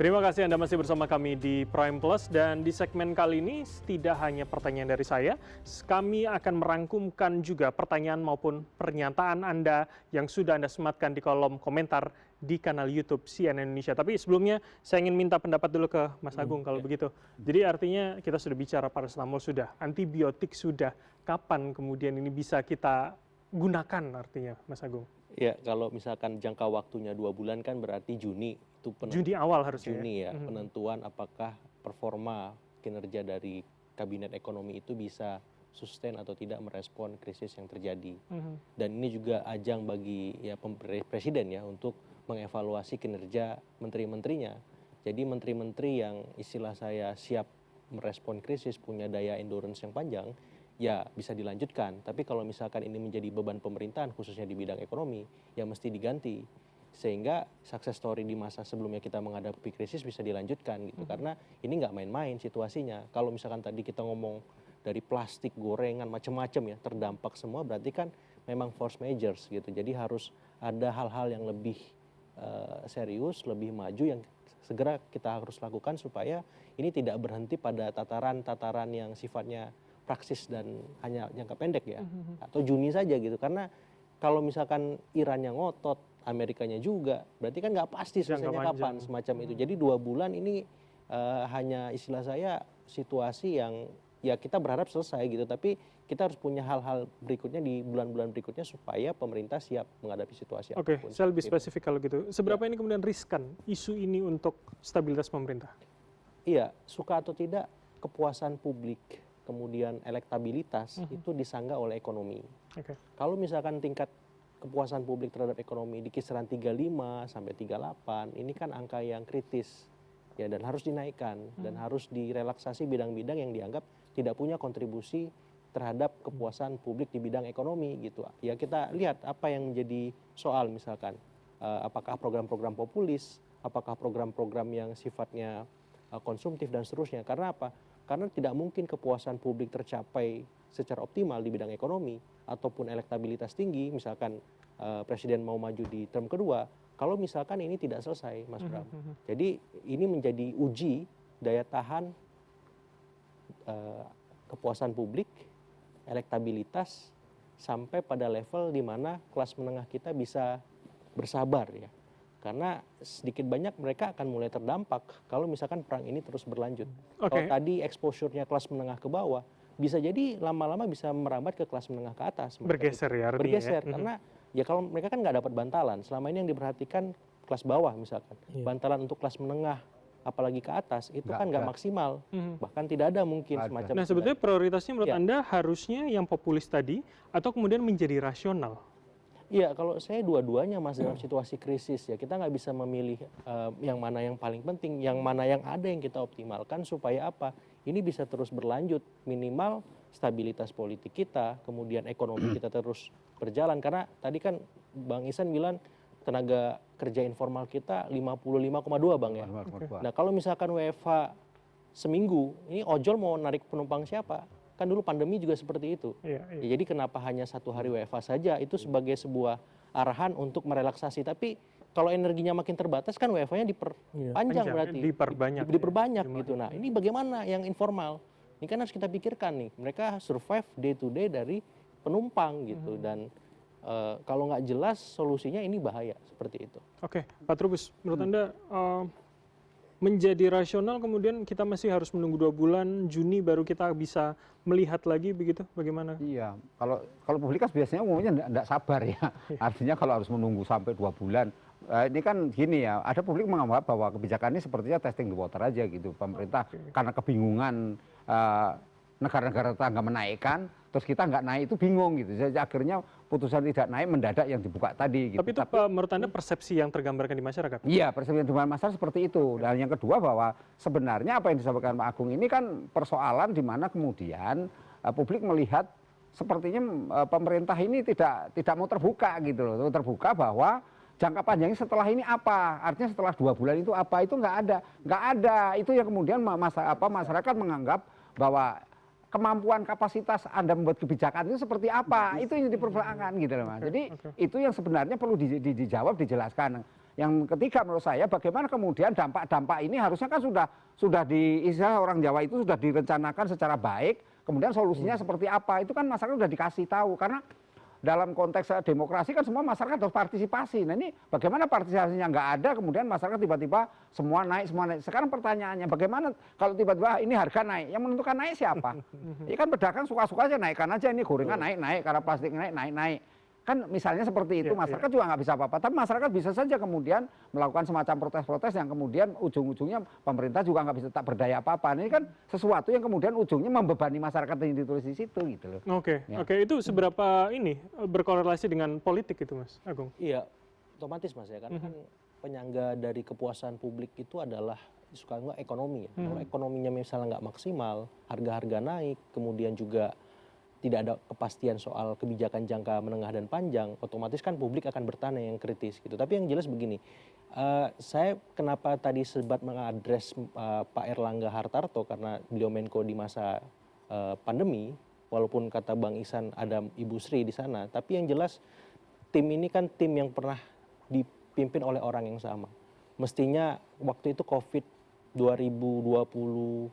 Terima kasih Anda masih bersama kami di Prime Plus dan di segmen kali ini tidak hanya pertanyaan dari saya, kami akan merangkumkan juga pertanyaan maupun pernyataan Anda yang sudah Anda sematkan di kolom komentar di kanal YouTube CNN Indonesia. Tapi sebelumnya saya ingin minta pendapat dulu ke Mas Agung kalau begitu. Jadi artinya kita sudah bicara paracetamol sudah, antibiotik sudah, kapan kemudian ini bisa kita gunakan artinya Mas Agung? Ya, kalau misalkan jangka waktunya 2 bulan kan berarti Juni itu Juni awal harusnya. Juni ya, penentuan apakah performa kinerja dari kabinet ekonomi itu bisa sustain atau tidak merespon krisis yang terjadi. Dan ini juga ajang bagi ya presiden ya untuk mengevaluasi kinerja menteri-menterinya. Jadi menteri-menteri yang istilah saya siap merespon krisis, punya daya endurance yang panjang, ya bisa dilanjutkan. Tapi kalau misalkan ini menjadi beban pemerintahan khususnya di bidang ekonomi, ya mesti diganti. Sehingga success story di masa sebelumnya kita menghadapi krisis bisa dilanjutkan gitu. Karena ini nggak main-main situasinya. Kalau misalkan tadi kita ngomong dari plastik, gorengan, macam-macam ya terdampak semua, berarti kan memang force measures gitu. Jadi harus ada hal-hal yang lebih serius, lebih maju yang segera kita harus lakukan supaya ini tidak berhenti pada tataran-tataran yang sifatnya praksis dan hanya jangka pendek ya, atau Juni saja gitu. Karena kalau misalkan Iran yang ngotot, Amerikanya juga, berarti kan nggak pasti selesainya kapan semacam itu. Jadi 2 bulan ini hanya istilah saya situasi yang ya kita berharap selesai gitu, tapi kita harus punya hal-hal berikutnya di bulan-bulan berikutnya supaya pemerintah siap menghadapi situasi Oke, apapun. saya lebih spesifik kalau gitu. Seberapa ini kemudian riskan isu ini untuk stabilitas pemerintah? Iya, suka atau tidak kepuasan publik, kemudian elektabilitas itu disanggah oleh ekonomi. Kalau misalkan tingkat kepuasan publik terhadap ekonomi di kisaran 35 sampai 38, ini kan angka yang kritis ya, dan harus dinaikkan dan harus direlaksasi bidang-bidang yang dianggap tidak punya kontribusi terhadap kepuasan publik di bidang ekonomi gitu. Ya kita lihat apa yang menjadi soal misalkan apakah program-program populis, apakah program-program yang sifatnya konsumtif dan seterusnya. Karena apa? Karena tidak mungkin kepuasan publik tercapai secara optimal di bidang ekonomi ataupun elektabilitas tinggi, misalkan presiden mau maju di term kedua, kalau misalkan ini tidak selesai, Mas Bram. Jadi ini menjadi uji daya tahan kepuasan publik, elektabilitas, sampai pada level di mana kelas menengah kita bisa bersabar ya. Karena sedikit banyak mereka akan mulai terdampak kalau misalkan perang ini terus berlanjut. Kalau tadi exposure-nya kelas menengah ke bawah, bisa jadi lama-lama bisa merambat ke kelas menengah ke atas. Bergeser ya artinya. Bergeser, karena ya kalau mereka kan nggak dapat bantalan. Selama ini yang diperhatikan kelas bawah misalkan. Bantalan untuk kelas menengah, apalagi ke atas, itu kan nggak maksimal. Bahkan tidak ada mungkin semacam. Nah sebetulnya prioritasnya menurut Anda harusnya yang populis tadi atau kemudian menjadi rasional? Iya, kalau saya dua-duanya Mas dalam situasi krisis ya, kita nggak bisa memilih yang mana yang paling penting, yang mana yang ada yang kita optimalkan supaya apa? Ini bisa terus berlanjut, minimal stabilitas politik kita, kemudian ekonomi kita terus berjalan. Karena tadi kan Bang Ihsan bilang tenaga kerja informal kita 55,2 Bang ya. Nah kalau misalkan WFH seminggu, ini ojol mau narik penumpang siapa? Kan dulu pandemi juga seperti itu. Ya, jadi kenapa hanya 1 hari WFH saja, itu sebagai sebuah arahan untuk merelaksasi. Tapi kalau energinya makin terbatas kan WFH-nya diperpanjang berarti. Diperbanyak gitu. Nah ini bagaimana yang informal? Ini kan harus kita pikirkan nih. Mereka survive day to day dari penumpang gitu. Dan kalau nggak jelas solusinya ini bahaya seperti itu. Oke, Pak Trubus, menurut Anda menjadi rasional kemudian kita masih harus menunggu 2 bulan, Juni baru kita bisa melihat lagi begitu, bagaimana? Iya, kalau publik kan biasanya umumnya enggak sabar ya. Artinya kalau harus menunggu sampai 2 bulan, ini kan gini ya, ada publik menganggap bahwa kebijakan ini sepertinya testing the water aja gitu. Pemerintah karena kebingungan negara-negara tetangga menaikkan, terus kita nggak naik itu bingung gitu. Jadi akhirnya putusan tidak naik mendadak yang dibuka tadi. Gitu. Tapi itu menurut Anda persepsi yang tergambarkan di masyarakat? Iya, persepsi yang tergambarkan masyarakat seperti itu. Dan yang kedua bahwa sebenarnya apa yang disampaikan Pak Agung ini kan persoalan di mana kemudian publik melihat sepertinya pemerintah ini tidak mau terbuka gitu loh. Terbuka bahwa jangka panjangnya setelah ini apa? Artinya setelah 2 bulan itu apa? Itu nggak ada. Itu yang kemudian masyarakat menganggap bahwa kemampuan kapasitas Anda membuat kebijakan itu seperti apa, itu yang dipersoalkan gitu loh Mas. Jadi itu yang sebenarnya perlu dijawab, dijelaskan. Yang ketiga menurut saya bagaimana kemudian dampak-dampak ini harusnya kan sudah istilah orang Jawa itu sudah direncanakan secara baik, kemudian solusinya seperti apa itu kan masyarakat sudah dikasih tahu karena dalam konteks demokrasi kan semua masyarakat harus partisipasi. Nah ini bagaimana partisipasinya nggak ada, kemudian masyarakat tiba-tiba semua naik. Sekarang pertanyaannya bagaimana kalau tiba-tiba ini harga naik, yang menentukan naik siapa? Ini kan pedagang suka-suka aja naikkan aja ini gorengan naik, karena plastik naik. Kan misalnya seperti itu, masyarakat juga nggak bisa apa-apa. Tapi masyarakat bisa saja kemudian melakukan semacam protes-protes yang kemudian ujung-ujungnya pemerintah juga nggak bisa tak berdaya apa-apa. Ini kan sesuatu yang kemudian ujungnya membebani masyarakat yang ditulis di situ gitu loh. Oke, itu seberapa ini berkorelasi dengan politik itu Mas Agung? Iya, otomatis Mas ya, karena kan penyangga dari kepuasan publik itu adalah suka nggak ekonomi ya. Kalau ekonominya misalnya nggak maksimal, harga-harga naik, kemudian juga tidak ada kepastian soal kebijakan jangka menengah dan panjang, otomatis kan publik akan bertanya yang kritis gitu. Tapi yang jelas begini, saya kenapa tadi sempat mengadres Pak Erlangga Hartarto karena beliau Menko di masa pandemi, walaupun kata Bang Ihsan ada Ibu Sri di sana, tapi yang jelas tim ini kan tim yang pernah dipimpin oleh orang yang sama. Mestinya waktu itu COVID 2021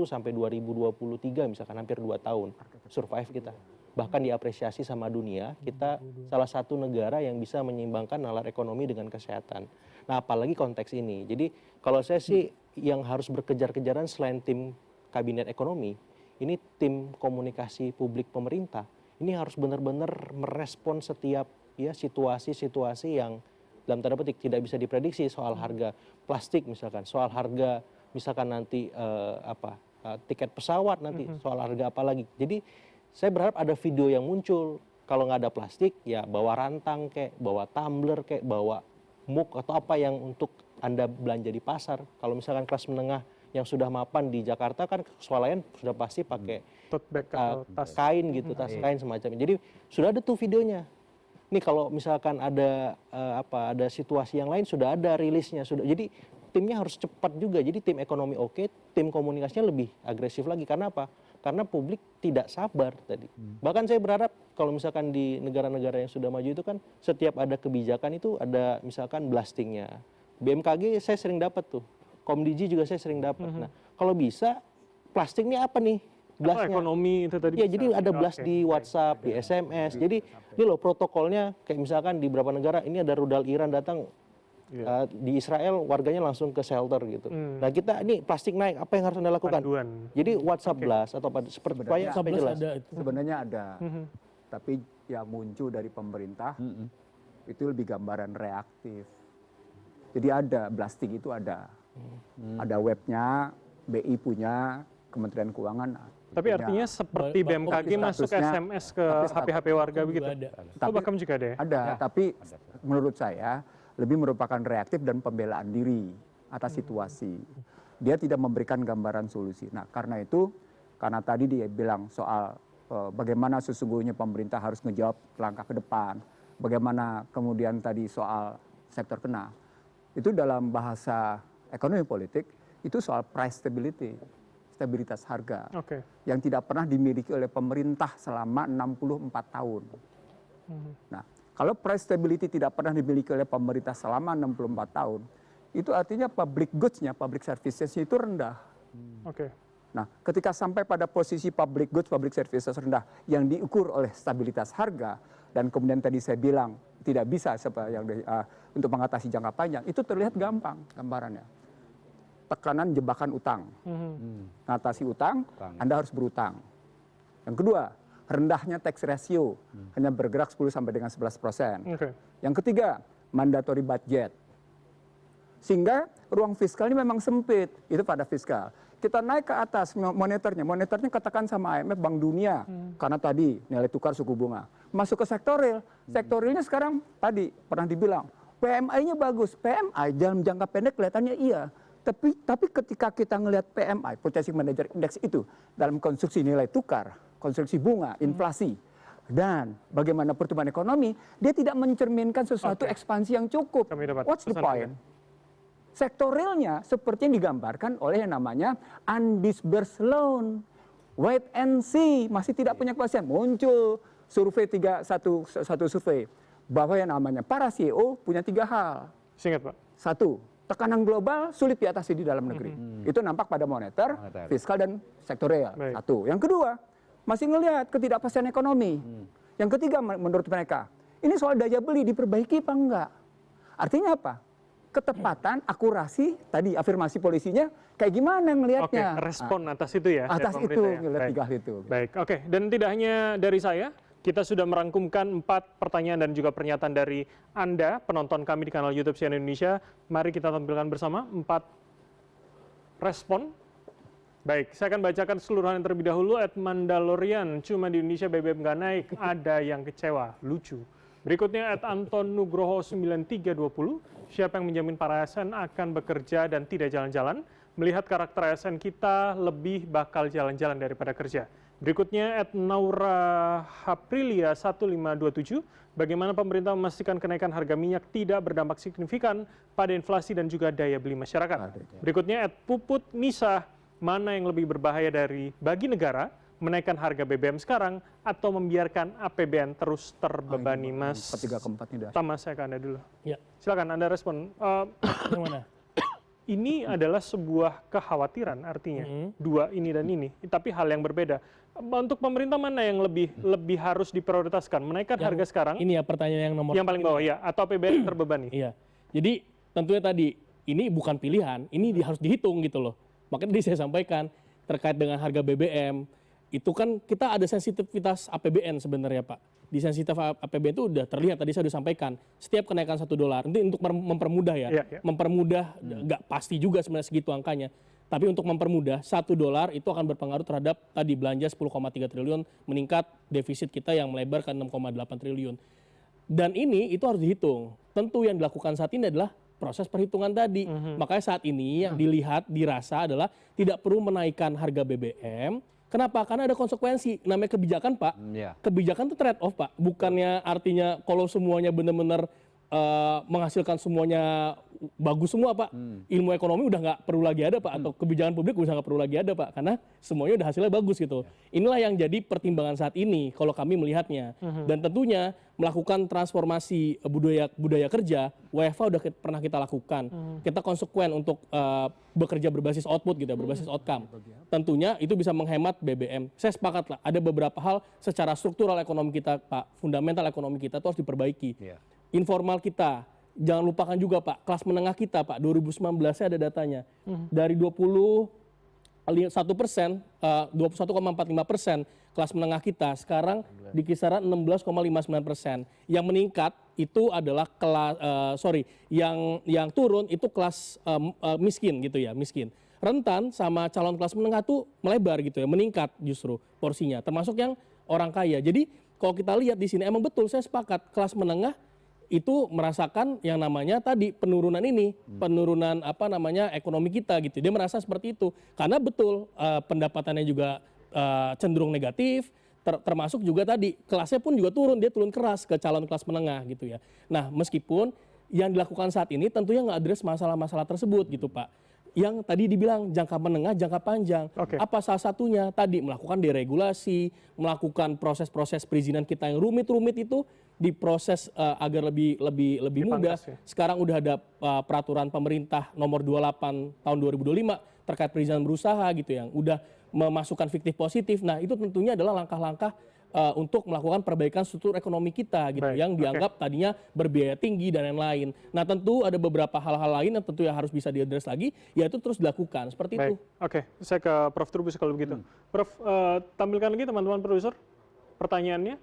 sampai 2023 misalkan hampir 2 tahun survive kita. Bahkan diapresiasi sama dunia, kita salah satu negara yang bisa menyeimbangkan nalar ekonomi dengan kesehatan. Nah apalagi konteks ini. Jadi kalau saya sih yang harus berkejar-kejaran selain tim kabinet ekonomi, ini tim komunikasi publik pemerintah. Ini harus benar-benar merespon setiap ya situasi-situasi yang dalam tanda petik tidak bisa diprediksi soal harga plastik misalkan, soal harga misalkan nanti tiket pesawat nanti, soal harga apa lagi. Jadi saya berharap ada video yang muncul, kalau nggak ada plastik ya bawa rantang kayak, bawa tumbler kayak, bawa mug atau apa yang untuk Anda belanja di pasar. Kalau misalkan kelas menengah yang sudah mapan di Jakarta kan swalayan sudah pasti pakai Tote bag atau tas kain gitu, tas kain semacamnya. Jadi sudah ada tuh videonya. Nih kalau misalkan ada ada situasi yang lain sudah ada rilisnya, sudah. Jadi timnya harus cepat juga. Jadi tim ekonomi oke, tim komunikasinya lebih agresif lagi. Karena apa? Karena publik tidak sabar tadi. Bahkan saya berharap kalau misalkan di negara-negara yang sudah maju itu kan setiap ada kebijakan itu ada misalkan blastingnya. BMKG saya sering dapat tuh. Komdigi juga saya sering dapat. Nah kalau bisa plastiknya apa nih? Blastnya. Ekonomi itu tadi. Ya jadi ada blast di WhatsApp, di SMS. Jadi ini loh protokolnya kayak misalkan di beberapa negara ini ada rudal Iran datang. Di Israel warganya langsung ke shelter gitu. Nah kita ini plastik naik, apa yang harus Anda lakukan? Panduan. Jadi WhatsApp blast atau seperti supaya jelas. Sebenarnya ada, tapi yang muncul dari pemerintah itu lebih gambaran reaktif. Jadi ada blasting itu ada webnya, BI punya, Kementerian Keuangan. Tapi artinya seperti BMKG masuk SMS ke HP-HP warga begitu? Oh bahkan juga ada ya? Ada, tapi menurut saya lebih merupakan reaktif dan pembelaan diri atas situasi. Dia tidak memberikan gambaran solusi. Nah karena itu, karena tadi dia bilang soal bagaimana sesungguhnya pemerintah harus ngejawab langkah ke depan. Bagaimana kemudian tadi soal sektor kena. Itu dalam bahasa ekonomi politik, itu soal price stability. Stabilitas harga. Yang tidak pernah dimiliki oleh pemerintah selama 64 tahun. Nah, kalau price stability tidak pernah dimiliki oleh pemerintah selama 64 tahun, itu artinya public goods-nya, public services-nya itu rendah. Nah, ketika sampai pada posisi public goods, public services rendah yang diukur oleh stabilitas harga, dan kemudian tadi saya bilang tidak bisa untuk mengatasi jangka panjang, itu terlihat gampang gambarannya. Tekanan jebakan utang. Mengatasi utang, Anda harus berutang. Yang kedua, rendahnya tax ratio, hanya bergerak 10 sampai dengan 11%. Yang ketiga, mandatory budget. Sehingga ruang fiskal ini memang sempit, itu pada fiskal. Kita naik ke atas moneternya katakan sama IMF, Bank Dunia, karena tadi nilai tukar suku bunga. Masuk ke sektoril, sektorilnya sekarang tadi pernah dibilang, PMI-nya bagus, PMI dalam jangka pendek kelihatannya iya. Tapi ketika kita ngelihat PMI, Purchasing Manager Index itu, dalam konstruksi nilai tukar, konstruksi bunga, inflasi, dan bagaimana pertumbuhan ekonomi, dia tidak mencerminkan sesuatu ekspansi yang cukup. What's the point? Sektorilnya seperti yang digambarkan oleh yang namanya undisbursed loan. Wait and see, masih tidak punya kepastian. Muncul survei satu survei bahwa yang namanya para CEO punya 3 hal. Singkat Pak. 1, tekanan global sulit diatasi di dalam negeri. Itu nampak pada moneter, fiskal, dan sektorial. Baik. 1. Yang kedua, masih ngelihat ketidakpastian ekonomi. Yang ketiga, menurut mereka, ini soal daya beli diperbaiki apa enggak? Artinya apa? Ketepatan, akurasi, tadi afirmasi polisinya kayak gimana Oke, ngelihatnya? respon atas itu ya. dari Atas itu, pemerintah ya. ngelihat Baik. 3 hal itu. Baik, oke. Dan tidak hanya dari saya, kita sudah merangkumkan 4 pertanyaan dan juga pernyataan dari Anda, penonton kami di kanal YouTube CNN Indonesia. Mari kita tampilkan bersama 4 respon. Baik, saya akan bacakan seluruhan yang terlebih dahulu. Mandalorian, cuma di Indonesia BBM nggak naik, ada yang kecewa, lucu. Berikutnya Anton Nugroho 9320, siapa yang menjamin para ASN akan bekerja dan tidak jalan-jalan? Melihat karakter ASN kita lebih bakal jalan-jalan daripada kerja. Berikutnya Naura Haprilia 1527, bagaimana pemerintah memastikan kenaikan harga minyak tidak berdampak signifikan pada inflasi dan juga daya beli masyarakat. Berikutnya Puput Nisa, mana yang lebih berbahaya bagi negara, menaikkan harga BBM sekarang atau membiarkan APBN terus terbebani? Mas Ketiga keempatnya dah. Tama, saya ke Anda dulu. Ya, Silakan Anda respon. yang mana? Ini adalah sebuah kekhawatiran artinya, dua ini dan ini, tapi hal yang berbeda. Untuk pemerintah mana yang lebih harus diprioritaskan? Menaikkan harga sekarang, Ini ya pertanyaan yang nomor yang paling bawah ya, atau APBN terbebani? Iya. Jadi tentunya tadi ini bukan pilihan, ini harus dihitung gitu loh. Makanya tadi saya sampaikan terkait dengan harga BBM, itu kan kita ada sensitivitas APBN sebenarnya Pak. Di sensitif APBN itu udah terlihat, tadi saya sudah sampaikan, setiap kenaikan $1, nanti untuk mempermudah ya, Iya. mempermudah, nggak pasti juga sebenarnya segitu angkanya. Tapi untuk mempermudah, $1 itu akan berpengaruh terhadap tadi belanja 10,3 triliun, meningkat defisit kita yang melebar ke 6,8 triliun. Dan ini itu harus dihitung. Tentu yang dilakukan saat ini adalah proses perhitungan tadi. Makanya saat ini yang dilihat, dirasa adalah tidak perlu menaikkan harga BBM. Kenapa? Karena ada konsekuensi. Namanya kebijakan Pak. Kebijakan itu trade off Pak. Bukannya artinya kalau semuanya benar-benar menghasilkan semuanya bagus semua Pak. Ilmu ekonomi udah nggak perlu lagi ada Pak. Atau kebijakan publik udah nggak perlu lagi ada Pak. Karena semuanya udah hasilnya bagus gitu. Inilah yang jadi pertimbangan saat ini kalau kami melihatnya. Dan tentunya melakukan transformasi budaya kerja, WFH udah pernah kita lakukan. Kita konsekuen untuk bekerja berbasis output gitu, berbasis outcome. Tentunya itu bisa menghemat BBM. Saya sepakat lah, ada beberapa hal secara struktural ekonomi kita Pak, fundamental ekonomi kita itu harus diperbaiki. Informal kita, jangan lupakan juga Pak, kelas menengah kita Pak, 2019 saya ada datanya. Dari 21%, 21,45% kelas menengah kita sekarang di kisaran 16,59%. Yang meningkat itu adalah yang turun itu kelas miskin gitu ya, miskin. Rentan sama calon kelas menengah tuh melebar gitu ya, meningkat justru porsinya, termasuk yang orang kaya. Jadi kalau kita lihat di sini emang betul saya sepakat kelas menengah itu merasakan yang namanya tadi penurunan ini, penurunan ekonomi kita gitu. Dia merasa seperti itu karena betul pendapatannya juga cenderung negatif, termasuk juga tadi kelasnya pun juga turun, dia turun keras ke calon kelas menengah gitu ya. Nah meskipun yang dilakukan saat ini tentunya nggak address masalah-masalah tersebut gitu Pak. Yang tadi dibilang jangka menengah, jangka panjang. Apa salah satunya? Tadi melakukan deregulasi, melakukan proses-proses perizinan kita yang rumit-rumit itu diproses agar lebih mudah. Sekarang udah ada peraturan pemerintah nomor 28 tahun 2025 terkait perizinan berusaha gitu yang udah memasukkan fiktif positif. Nah, itu tentunya adalah langkah-langkah untuk melakukan perbaikan struktur ekonomi kita gitu yang dianggap tadinya berbiaya tinggi dan lain-lain. Nah tentu ada beberapa hal-hal lain yang tentu yang harus bisa diadres lagi, yaitu terus dilakukan seperti itu. Oke, saya ke Prof Trubus kalau begitu. Prof, tampilkan lagi teman-teman produser pertanyaannya.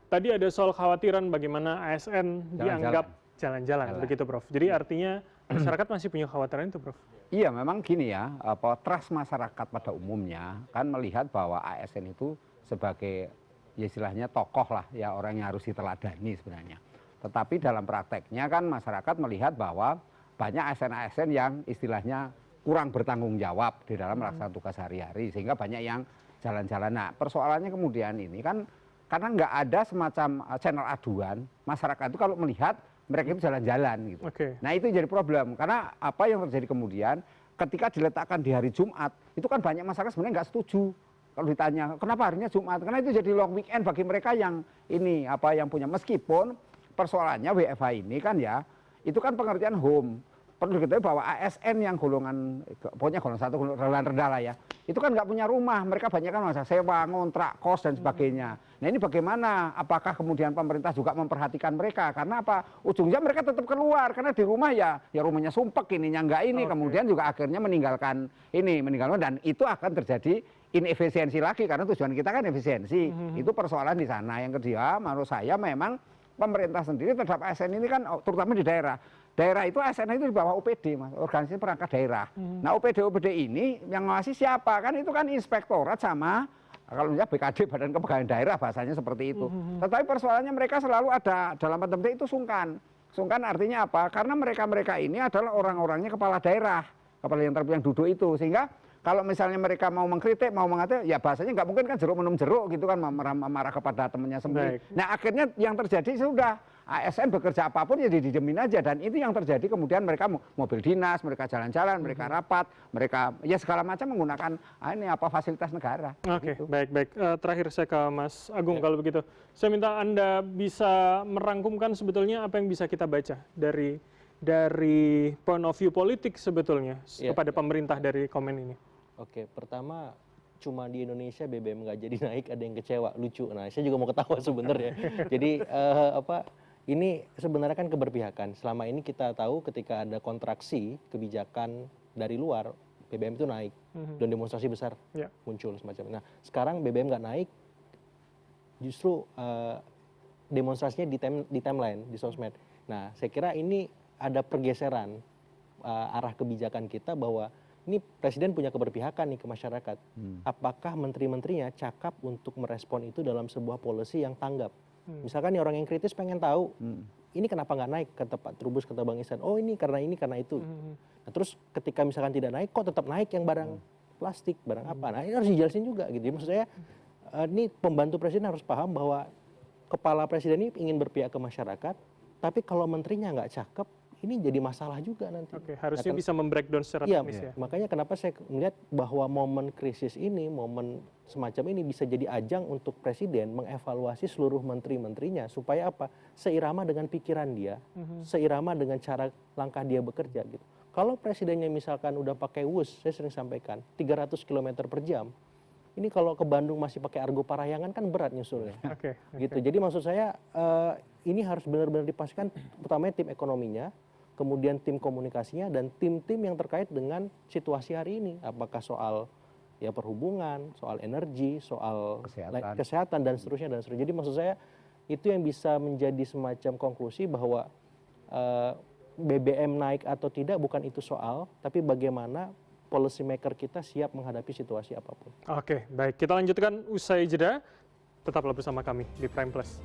Tadi ada soal khawatiran bagaimana ASN dianggap jalan-jalan begitu Prof. Jadi artinya masyarakat masih punya khawatiran itu Prof. Iya memang gini ya, trust masyarakat pada umumnya kan melihat bahwa ASN itu sebagai ya istilahnya tokoh lah ya, orang yang harus diteladani sebenarnya. Tetapi dalam prakteknya kan masyarakat melihat bahwa banyak ASN-ASN yang istilahnya kurang bertanggung jawab di dalam melaksanakan tugas sehari-hari sehingga banyak yang jalan-jalan. Nah persoalannya kemudian ini kan karena nggak ada semacam channel aduan, masyarakat itu kalau melihat mereka itu jalan-jalan gitu. Nah itu jadi problem karena apa yang terjadi kemudian ketika diletakkan di hari Jumat itu kan banyak masyarakat sebenarnya nggak setuju. Kalau ditanya kenapa harinya Jumat, karena itu jadi long weekend bagi mereka yang ini yang punya, meskipun persoalannya WFH ini kan ya, itu kan pengertian home. Perlu diketahui bahwa ASN yang golongan, pokoknya golongan 1, golongan rendah lah ya, itu kan nggak punya rumah, mereka banyak kan masa sewa, ngontrak, kos dan sebagainya. Nah ini bagaimana? Apakah kemudian pemerintah juga memperhatikan mereka? Karena apa? Ujungnya mereka tetap keluar karena di rumah ya rumahnya sumpek, ininya nggak ini, kemudian juga akhirnya meninggalkan dan itu akan terjadi inefisiensi lagi karena tujuan kita kan efisiensi. Itu persoalan di sana. Yang kedua, menurut saya memang pemerintah sendiri terhadap ASN ini kan terutama di daerah. Daerah itu ASN itu di bawah OPD, Mas, organisasi perangkat daerah. Nah, OPD ini yang ngawasi siapa? Kan itu kan inspektorat sama kalau misalnya BKD, Badan Kepegawaian Daerah, bahasanya seperti itu. Tetapi persoalannya mereka selalu ada dalam tanda itu sungkan. Sungkan artinya apa? Karena mereka ini adalah orang-orangnya kepala daerah, kepala yang terpilih yang duduk itu. Sehingga kalau misalnya mereka mau mengkritik, mau mengatakan, ya bahasanya nggak mungkin kan jeruk minum jeruk gitu kan, marah kepada temannya sendiri. Nah akhirnya yang terjadi sudah, ASN bekerja apapun ya didemin aja, dan itu yang terjadi. Kemudian mereka mobil dinas, mereka jalan-jalan, mereka rapat, mereka ya segala macam menggunakan fasilitas negara. Oke, gitu. baik. Terakhir saya ke Mas Agung kalau begitu. Saya minta Anda bisa merangkumkan sebetulnya apa yang bisa kita baca dari point of view politik sebetulnya kepada pemerintah dari komen ini. Oke, pertama cuma di Indonesia BBM nggak jadi naik, ada yang kecewa, lucu. Nah, saya juga mau ketawa sebenarnya. Jadi ini sebenarnya kan keberpihakan. Selama ini kita tahu ketika ada kontraksi kebijakan dari luar, BBM itu naik dan demonstrasi besar muncul semacam. Nah, sekarang BBM nggak naik, justru demonstrasinya di timeline, di sosmed. Nah, saya kira ini ada pergeseran arah kebijakan kita bahwa ini presiden punya keberpihakan nih ke masyarakat. Apakah menteri-menterinya cakap untuk merespon itu dalam sebuah policy yang tanggap? Misalkan nih orang yang kritis pengen tahu, ini kenapa nggak naik, kata Pak Trubus, kata Bang Ihsan, oh ini karena itu. Nah, terus ketika misalkan tidak naik, kok tetap naik yang barang plastik, barang apa? Nah ini harus dijelasin juga gitu. Maksud saya, ini pembantu presiden harus paham bahwa kepala presiden ini ingin berpihak ke masyarakat, tapi kalau menterinya nggak cakep, ini jadi masalah juga nanti. Oke, harusnya bisa membreakdown secara teknis ya. Makanya kenapa saya melihat bahwa momen krisis ini, momen semacam ini bisa jadi ajang untuk presiden mengevaluasi seluruh menteri-menterinya supaya apa? Seirama dengan pikiran dia, seirama dengan cara langkah dia bekerja gitu. Kalau presidennya misalkan udah pakai WUS, saya sering sampaikan 300 km per jam. Ini kalau ke Bandung masih pakai Argo Parahyangan kan berat nyusulnya. Gitu. Jadi maksud saya ini harus benar-benar dipastikan, pertamanya tim ekonominya, kemudian tim komunikasinya, dan tim-tim yang terkait dengan situasi hari ini. Apakah soal perhubungan, soal energi, soal kesehatan dan seterusnya. Jadi maksud saya itu yang bisa menjadi semacam konklusi bahwa BBM naik atau tidak bukan itu soal, tapi bagaimana policy maker kita siap menghadapi situasi apapun. Oke, baik. Kita lanjutkan usai jeda. Tetaplah bersama kami di Prime Plus.